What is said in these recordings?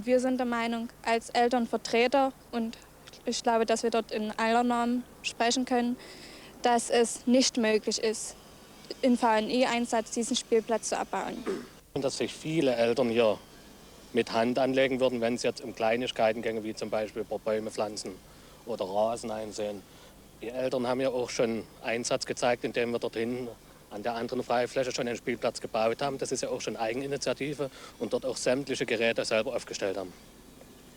Und wir sind der Meinung, als Elternvertreter, und ich glaube, dass wir dort in aller Namen sprechen können, dass es nicht möglich ist, in VNI-Einsatz diesen Spielplatz zu abbauen. Und dass sich viele Eltern hier mit Hand anlegen würden, wenn es jetzt um Kleinigkeiten ginge, wie zum Beispiel ein paar Bäume pflanzen oder Rasen einsehen. Die Eltern haben ja auch schon Einsatz gezeigt, indem wir dorthin an der anderen Freifläche schon einen Spielplatz gebaut haben. Das ist ja auch schon Eigeninitiative und dort auch sämtliche Geräte selber aufgestellt haben.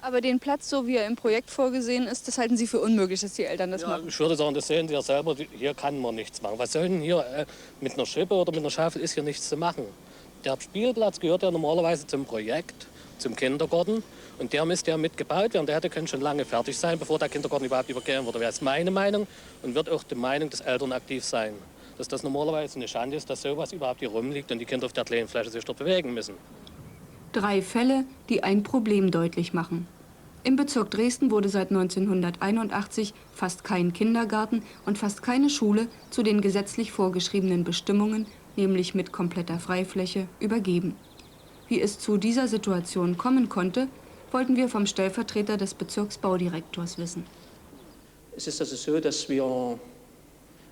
Aber den Platz, so wie er im Projekt vorgesehen ist, das halten Sie für unmöglich, dass die Eltern das machen? Ich würde sagen, das sehen Sie ja selber, hier kann man nichts machen. Was soll denn hier mit einer Schippe oder mit einer Schaufel ist hier nichts zu machen? Der Spielplatz gehört ja normalerweise zum Projekt, zum Kindergarten. Und der müsste ja mitgebaut werden. Der hätte können schon lange fertig sein, bevor der Kindergarten überhaupt übergeben wurde. Das ist meine Meinung und wird auch die Meinung des Eltern aktiv sein. Dass das normalerweise eine Schande ist, dass sowas überhaupt hier rumliegt und die Kinder auf der kleinen Fläche sich dort bewegen müssen. 3 Fälle, die ein Problem deutlich machen. Im Bezirk Dresden wurde seit 1981 fast kein Kindergarten und fast keine Schule zu den gesetzlich vorgeschriebenen Bestimmungen, nämlich mit kompletter Freifläche, übergeben. Wie es zu dieser Situation kommen konnte, wollten wir vom Stellvertreter des Bezirksbaudirektors wissen. Es ist also so, dass wir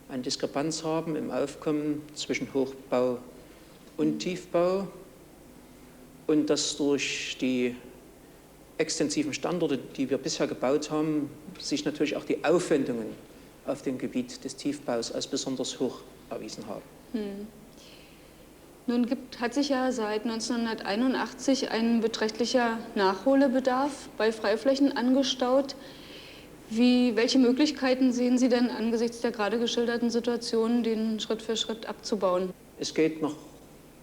eine Diskrepanz haben im Aufkommen zwischen Hochbau und Tiefbau und dass durch die extensiven Standorte, die wir bisher gebaut haben, sich natürlich auch die Aufwendungen auf dem Gebiet des Tiefbaus als besonders hoch erwiesen haben. Nun hat sich ja seit 1981 ein beträchtlicher Nachholbedarf bei Freiflächen angestaut. Welche Möglichkeiten sehen Sie denn angesichts der gerade geschilderten Situation, den Schritt für Schritt abzubauen? Es geht nach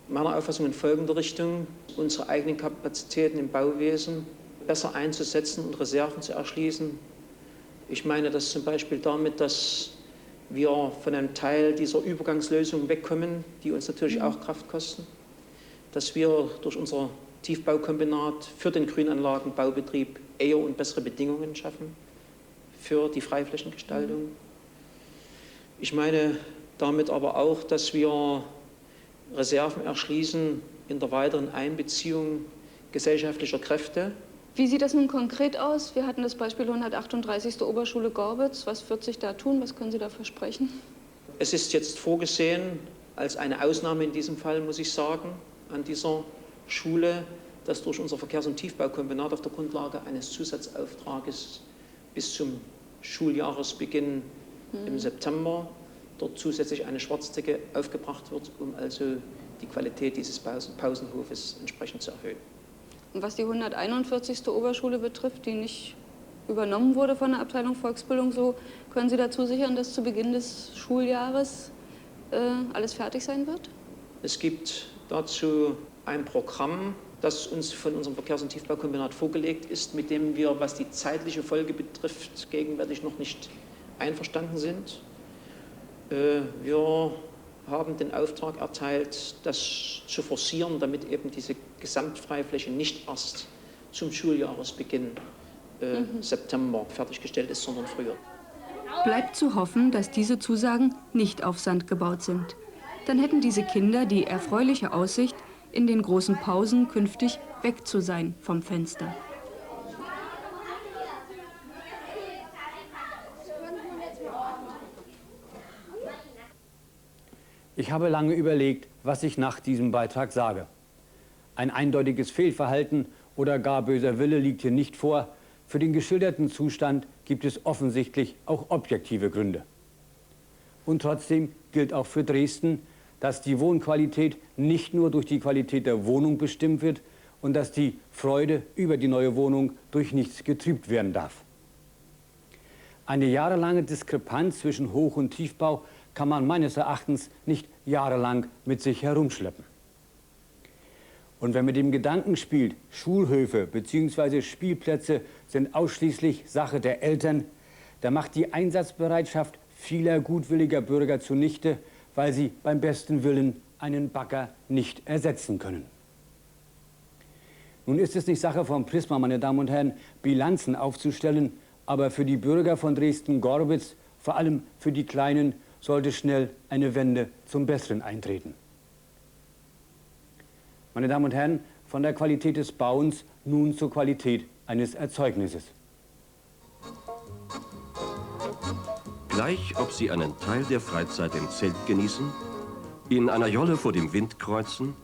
meiner Auffassung in folgende Richtung: unsere eigenen Kapazitäten im Bauwesen besser einzusetzen und Reserven zu erschließen. Ich meine das zum Beispiel damit, dass wir von einem Teil dieser Übergangslösungen wegkommen, die uns natürlich auch Kraft kosten, dass wir durch unser Tiefbaukombinat für den Grünanlagenbaubetrieb eher und bessere Bedingungen schaffen für die Freiflächengestaltung. Ich meine damit aber auch, dass wir Reserven erschließen in der weiteren Einbeziehung gesellschaftlicher Kräfte. Wie sieht das nun konkret aus? Wir hatten das Beispiel 138. Oberschule Gorbitz. Was wird sich da tun? Was können Sie da versprechen? Es ist jetzt vorgesehen, als eine Ausnahme in diesem Fall, muss ich sagen, an dieser Schule, dass durch unser Verkehrs- und Tiefbaukombinat auf der Grundlage eines Zusatzauftrages bis zum Schuljahresbeginn im September dort zusätzlich eine Schwarzdecke aufgebracht wird, um also die Qualität dieses Pausenhofes entsprechend zu erhöhen. Und was die 141. Oberschule betrifft, die nicht übernommen wurde von der Abteilung Volksbildung, so können Sie dazu sichern, dass zu Beginn des Schuljahres alles fertig sein wird? Es gibt dazu ein Programm, das uns von unserem Verkehrs- und Tiefbaukombinat vorgelegt ist, mit dem wir, was die zeitliche Folge betrifft, gegenwärtig noch nicht einverstanden sind. Wir haben den Auftrag erteilt, das zu forcieren, damit eben diese Gesamtfreifläche nicht erst zum Schuljahresbeginn September fertiggestellt ist, sondern früher. Bleibt zu hoffen, dass diese Zusagen nicht auf Sand gebaut sind. Dann hätten diese Kinder die erfreuliche Aussicht, in den großen Pausen künftig weg zu sein vom Fenster. Ich habe lange überlegt, was ich nach diesem Beitrag sage. Ein eindeutiges Fehlverhalten oder gar böser Wille liegt hier nicht vor. Für den geschilderten Zustand gibt es offensichtlich auch objektive Gründe. Und trotzdem gilt auch für Dresden, dass die Wohnqualität nicht nur durch die Qualität der Wohnung bestimmt wird und dass die Freude über die neue Wohnung durch nichts getrübt werden darf. Eine jahrelange Diskrepanz zwischen Hoch- und Tiefbau kann man meines Erachtens nicht jahrelang mit sich herumschleppen. Und wenn mit dem Gedanken spielt, Schulhöfe bzw. Spielplätze sind ausschließlich Sache der Eltern, dann macht die Einsatzbereitschaft vieler gutwilliger Bürger zunichte, weil sie beim besten Willen einen Bagger nicht ersetzen können. Nun ist es nicht Sache von Prisma, meine Damen und Herren, Bilanzen aufzustellen, aber für die Bürger von Dresden-Gorbitz, vor allem für die Kleinen, sollte schnell eine Wende zum Besseren eintreten. Meine Damen und Herren, von der Qualität des Bauens nun zur Qualität eines Erzeugnisses. Gleich, ob Sie einen Teil der Freizeit im Zelt genießen, in einer Jolle vor dem Wind kreuzen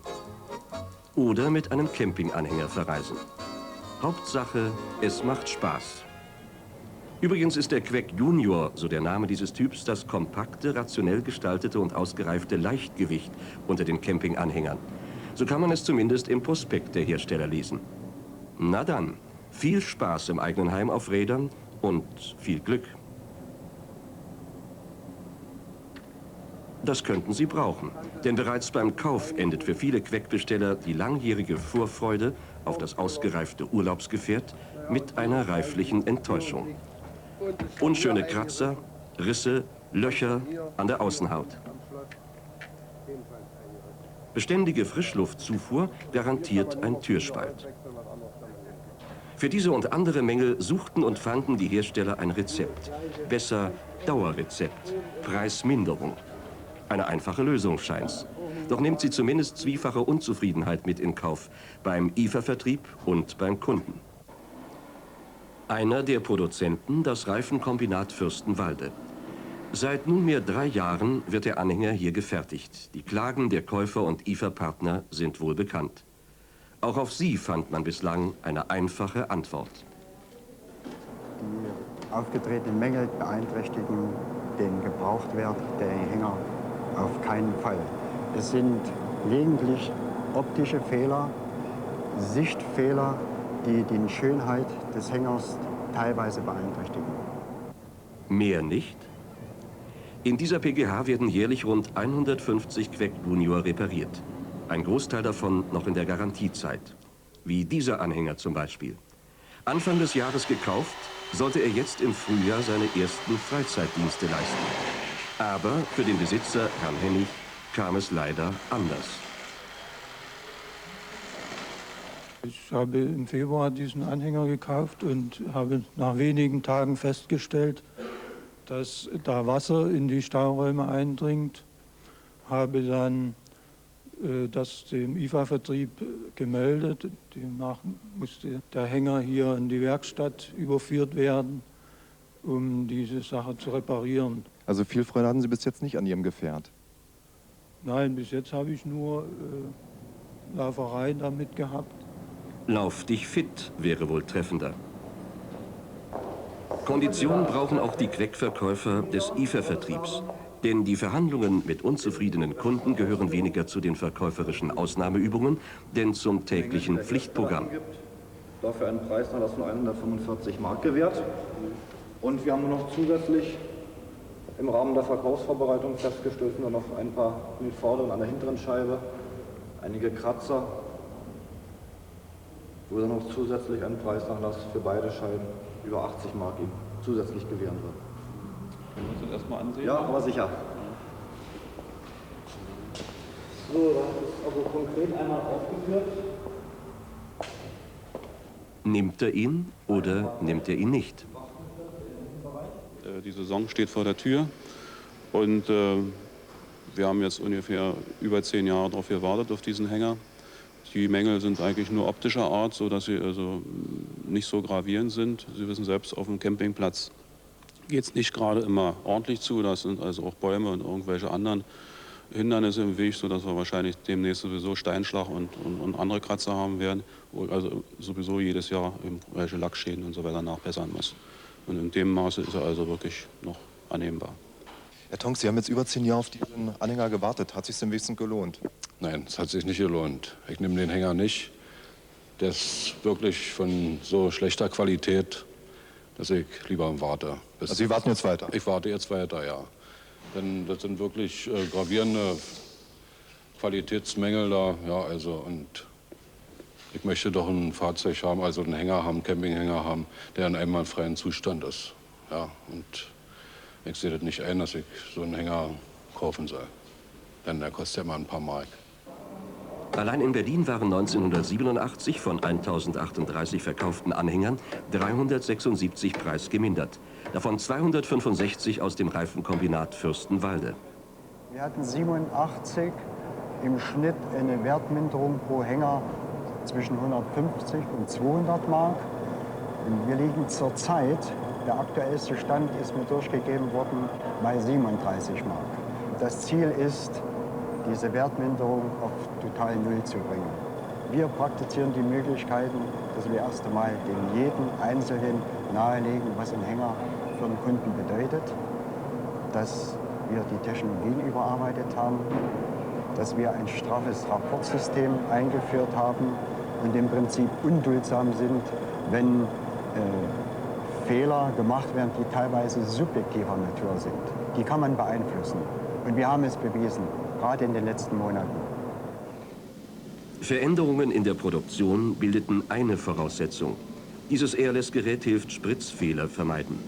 oder mit einem Campinganhänger verreisen. Hauptsache, es macht Spaß. Übrigens ist der Queck Junior, so der Name dieses Typs, das kompakte, rationell gestaltete und ausgereifte Leichtgewicht unter den Campinganhängern. So kann man es zumindest im Prospekt der Hersteller lesen. Na dann, viel Spaß im eigenen Heim auf Rädern und viel Glück. Das könnten Sie brauchen, denn bereits beim Kauf endet für viele Queckbesteller die langjährige Vorfreude auf das ausgereifte Urlaubsgefährt mit einer reiflichen Enttäuschung. Unschöne Kratzer, Risse, Löcher an der Außenhaut. Beständige Frischluftzufuhr garantiert ein Türspalt. Für diese und andere Mängel suchten und fanden die Hersteller ein Rezept. Besser Dauerrezept, Preisminderung. Eine einfache Lösung scheint's. Doch nimmt sie zumindest zwiefache Unzufriedenheit mit in Kauf beim IFA-Vertrieb und beim Kunden. Einer der Produzenten, das Reifenkombinat Fürstenwalde. Seit nunmehr 3 Jahren wird der Anhänger hier gefertigt. Die Klagen der Käufer und IFA-Partner sind wohl bekannt. Auch auf sie fand man bislang eine einfache Antwort. Die aufgetretenen Mängel beeinträchtigen den Gebrauchtwert der Hänger auf keinen Fall. Es sind lediglich optische Fehler, Sichtfehler, die die Schönheit des Hängers teilweise beeinträchtigen. Mehr nicht? In dieser PGH werden jährlich rund 150 Queck Junior repariert. Ein Großteil davon noch in der Garantiezeit. Wie dieser Anhänger zum Beispiel. Anfang des Jahres gekauft, sollte er jetzt im Frühjahr seine ersten Freizeitdienste leisten. Aber für den Besitzer, Herrn Hennig, kam es leider anders. Ich habe im Februar diesen Anhänger gekauft und habe nach wenigen Tagen festgestellt, dass da Wasser in die Stauräume eindringt. Habe dann das dem IFA-Vertrieb gemeldet. Demnach musste der Hänger hier in die Werkstatt überführt werden, um diese Sache zu reparieren. Also viel Freude hatten Sie bis jetzt nicht an Ihrem Gefährt? Nein, bis jetzt habe ich nur Lauferei damit gehabt. Lauf dich fit wäre wohl treffender. Konditionen brauchen auch die Queckverkäufer des IFA-Vertriebs. Denn die Verhandlungen mit unzufriedenen Kunden gehören weniger zu den verkäuferischen Ausnahmeübungen, denn zum täglichen Pflichtprogramm. Dafür einen Preisnachlass von 145 Mark gewährt. Und wir haben noch zusätzlich im Rahmen der Verkaufsvorbereitung festgestellt, sind noch ein paar in den vorderen, an der hinteren Scheibe, einige Kratzer, wo dann noch zusätzlich ein Preisnachlass für beide Scheiben über 80 Mark ihm zusätzlich gewähren wird. Können wir uns das erstmal ansehen? Ja, aber sicher. So, das ist also konkret einmal aufgeführt. Nimmt er ihn oder nimmt er ihn nicht? Die Saison steht vor der Tür und wir haben jetzt ungefähr über 10 Jahre darauf gewartet, auf diesen Hänger. Die Mängel sind eigentlich nur optischer Art, sodass sie also nicht so gravierend sind. Sie wissen selbst, auf dem Campingplatz geht es nicht gerade immer ordentlich zu. Da sind also auch Bäume und irgendwelche anderen Hindernisse im Weg, sodass wir wahrscheinlich demnächst sowieso Steinschlag und andere Kratzer haben werden. Also sowieso jedes Jahr irgendwelche Lackschäden und so weiter nachbessern muss. Und in dem Maße ist er also wirklich noch annehmbar. Herr Tonks, Sie haben jetzt über 10 Jahre auf diesen Anhänger gewartet. Hat es sich denn wenigstens gelohnt? Nein, es hat sich nicht gelohnt. Ich nehme den Hänger nicht. Der ist wirklich von so schlechter Qualität, dass ich lieber warte. Also Sie warten jetzt weiter? Ich warte jetzt weiter, ja. Denn das sind wirklich gravierende Qualitätsmängel da. Ja, also, und ich möchte doch ein Fahrzeug haben, also einen Hänger haben, einen Campinghänger haben, der in einwandfreien Zustand ist. Ja, und ich sehe das nicht ein, dass ich so einen Hänger kaufen soll. Denn der kostet ja immer ein paar Mark. Allein in Berlin waren 1987 von 1038 verkauften Anhängern 376 preisgemindert. Davon 265 aus dem Reifenkombinat Fürstenwalde. Wir hatten 87 im Schnitt eine Wertminderung pro Hänger zwischen 150 und 200 Mark. Und wir liegen zurzeit, der aktuellste Stand ist mir durchgegeben worden, bei 37 Mark. Das Ziel ist, diese Wertminderung auf total Null zu bringen. Wir praktizieren die Möglichkeiten, dass wir erst einmal dem jeden Einzelnen nahelegen, was ein Hänger für den Kunden bedeutet, dass wir die Technologien überarbeitet haben, dass wir ein straffes Rapportsystem eingeführt haben und im Prinzip unduldsam sind, wenn Fehler gemacht werden, die teilweise subjektiver Natur sind. Die kann man beeinflussen. Und wir haben es bewiesen, gerade in den letzten Monaten. Veränderungen in der Produktion bildeten eine Voraussetzung. Dieses Airless-Gerät hilft Spritzfehler vermeiden.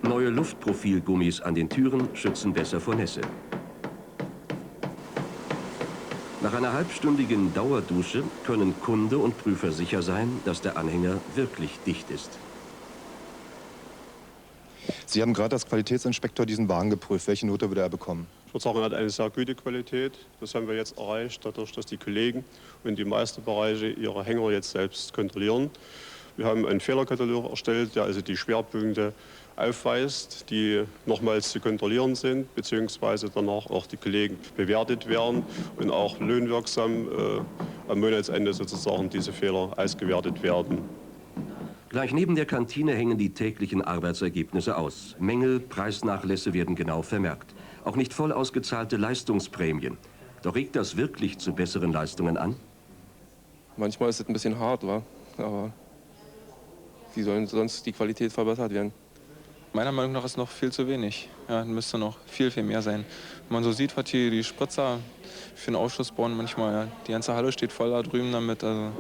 Neue Luftprofilgummis an den Türen schützen besser vor Nässe. Nach einer halbstündigen Dauerdusche können Kunde und Prüfer sicher sein, dass der Anhänger wirklich dicht ist. Sie haben gerade als Qualitätsinspektor diesen Wagen geprüft. Welche Note würde er bekommen? Ich würde sagen, er hat eine sehr gute Qualität. Das haben wir jetzt erreicht, dadurch, dass die Kollegen in den Meisterbereiche ihre Hänger jetzt selbst kontrollieren. Wir haben einen Fehlerkatalog erstellt, der also die Schwerpunkte aufweist, die nochmals zu kontrollieren sind, beziehungsweise danach auch die Kollegen bewertet werden und auch lohnwirksam am Monatsende sozusagen diese Fehler ausgewertet werden. Gleich neben der Kantine hängen die täglichen Arbeitsergebnisse aus. Mängel, Preisnachlässe werden genau vermerkt. Auch nicht voll ausgezahlte Leistungsprämien. Doch regt das wirklich zu besseren Leistungen an? Manchmal ist es ein bisschen hart, wa? Aber wie soll sonst die Qualität verbessert werden? Meiner Meinung nach ist noch viel zu wenig. Ja, müsste noch viel, viel mehr sein. Wenn man so sieht, was hier die Spritzer für den Ausschuss bauen, manchmal, ja, die ganze Halle steht voll da drüben damit. Also.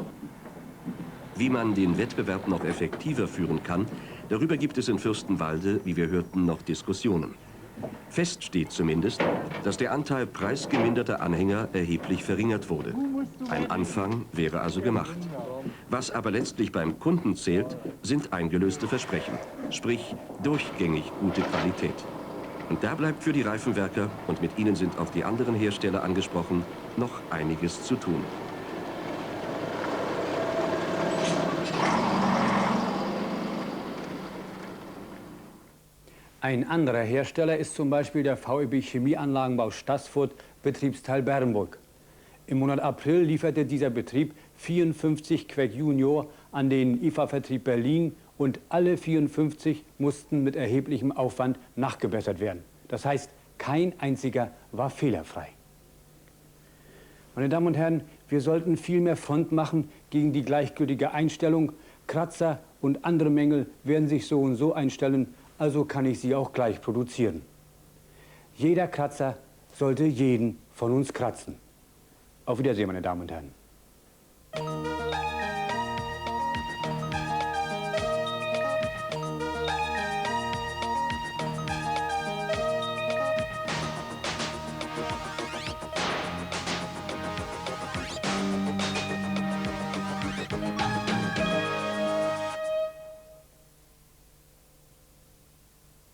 Wie man den Wettbewerb noch effektiver führen kann, darüber gibt es in Fürstenwalde, wie wir hörten, noch Diskussionen. Fest steht zumindest, dass der Anteil preisgeminderter Anhänger erheblich verringert wurde. Ein Anfang wäre also gemacht. Was aber letztlich beim Kunden zählt, sind eingelöste Versprechen, sprich durchgängig gute Qualität. Und da bleibt für die Reifenwerker, und mit ihnen sind auch die anderen Hersteller angesprochen, noch einiges zu tun. Ein anderer Hersteller ist zum Beispiel der VEB Chemieanlagenbau Staßfurt, Betriebsteil Bernburg. Im Monat April lieferte dieser Betrieb 54 Queck Junior an den IFA-Vertrieb Berlin und alle 54 mussten mit erheblichem Aufwand nachgebessert werden. Das heißt, kein einziger war fehlerfrei. Meine Damen und Herren, wir sollten viel mehr Front machen gegen die gleichgültige Einstellung. Kratzer und andere Mängel werden sich so und so einstellen, also kann ich sie auch gleich produzieren. Jeder Kratzer sollte jeden von uns kratzen. Auf Wiedersehen, meine Damen und Herren.